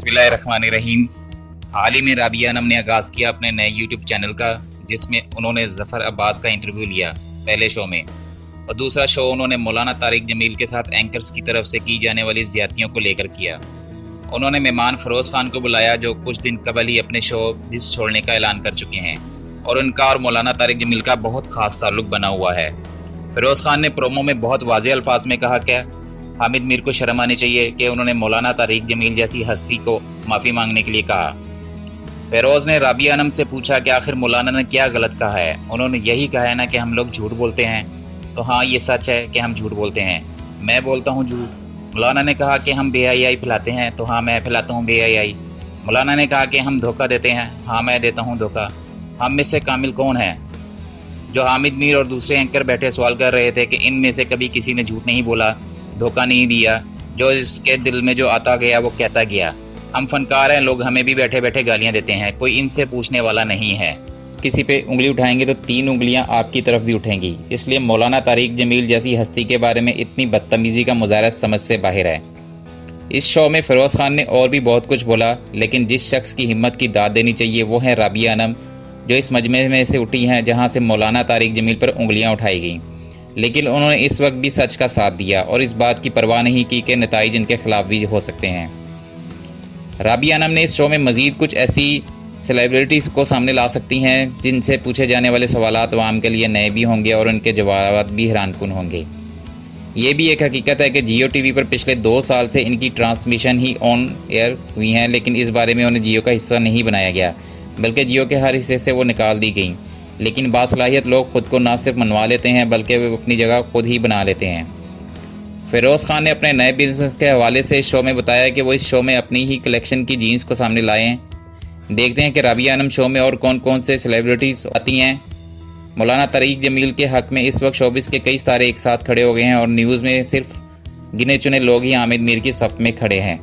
बिस्मिल्लाहिर्रहमानिर्रहीम। हाल ही में राबिया अनम ने आगाज़ किया अपने नए यूट्यूब चैनल का, जिसमें उन्होंने ज़फ़र अब्बास का इंटरव्यू लिया पहले शो में, और दूसरा शो उन्होंने मौलाना तारिक जमील के साथ एंकर्स की तरफ से की जाने वाली ज़्यादतियों को लेकर किया। उन्होंने मेहमान फ़रोज़ खान को बुलाया, जो कुछ दिन कबल ही अपने शो डिस छोड़ने का ऐलान कर चुके हैं, और उनका और मौलाना तारिक जमील का बहुत ख़ास ताल्लुक़ बना हुआ है। फ़िरोज़ खान ने प्रोमो में बहुत वाज़ेह अल्फाज में कहा कि हामिद मीर को शर्म आनी चाहिए कि उन्होंने मौलाना तारिक जमील जैसी हस्ती को माफ़ी मांगने के लिए कहा। फ़िरोज़ ने राबिया अनम से पूछा कि आखिर मौलाना ने क्या गलत कहा है। उन्होंने यही कहा है ना कि हम लोग झूठ बोलते हैं, तो हाँ ये सच है कि हम झूठ बोलते हैं, मैं बोलता हूँ झूठ। मौलाना ने कहा कि हम बेहयाई फैलाते हैं, तो हाँ मैं फैलाता हूँ बेहयाई। मौलाना ने कहा कि हम धोखा देते हैं, हाँ मैं देता हूँ धोखा। हम में से कामिल कौन है? जो हामिद मीर और दूसरे एंकर बैठे सवाल कर रहे थे कि इनमें से कभी किसी ने झूठ नहीं बोला, धोखा नहीं दिया, जो इसके दिल में जो आता गया वो कहता गया। हम फनकार हैं, लोग हमें भी बैठे बैठे गालियां देते हैं, कोई इनसे पूछने वाला नहीं है। किसी पे उंगली उठाएंगे तो 3 उंगलियां आपकी तरफ भी उठेंगी। इसलिए मौलाना तारिक जमील जैसी हस्ती के बारे में इतनी बदतमीज़ी का मुजाहरा समझ से बाहर है। इस शो में फ़िरोज़ खान ने और भी बहुत कुछ बोला, लेकिन जिस शख्स की हिम्मत की दाद देनी चाहिए वो है राबिया अनम, जो इस मजमे में से उठी हैं जहां से मौलाना तारिक जमील पर उंगलियां उठाई गईं। लेकिन उन्होंने इस वक्त भी सच का साथ दिया और इस बात की परवाह नहीं की कि नताइज इनके खिलाफ भी हो सकते हैं। राबिया अनम ने इस शो में मज़ीद कुछ ऐसी सेलिब्रिटीज़ को सामने ला सकती हैं जिनसे पूछे जाने वाले सवालात आवाम के लिए नए भी होंगे और उनके जवाब भी हैरानकुन होंगे। ये भी एक हकीकत है कि जियो टीवी पर पिछले 2 साल से इनकी ट्रांसमिशन ही ऑन एयर हुई हैं, लेकिन इस बारे में उन्हें जियो का हिस्सा नहीं बनाया गया, बल्कि जियो के हर हिस्से से वो निकाल दी गई। लेकिन बासलाहियत लोग ख़ुद को ना सिर्फ मनवा लेते हैं बल्कि वे अपनी जगह खुद ही बना लेते हैं। फ़िरोज़ खान ने अपने नए बिज़नेस के हवाले से इस शो में बताया कि वो इस शो में अपनी ही कलेक्शन की जीन्स को सामने लाए हैं। देखते हैं कि राबिया अनम शो में और कौन कौन से सेलिब्रिटीज़ आती हैं। मौलाना तारिक जमील के हक़ में इस वक्त शोबिस के कई सितारे एक साथ खड़े हो गए हैं और न्यूज़ में सिर्फ गिने चुने लोग ही हामिद मीर की सफ़ में खड़े हैं।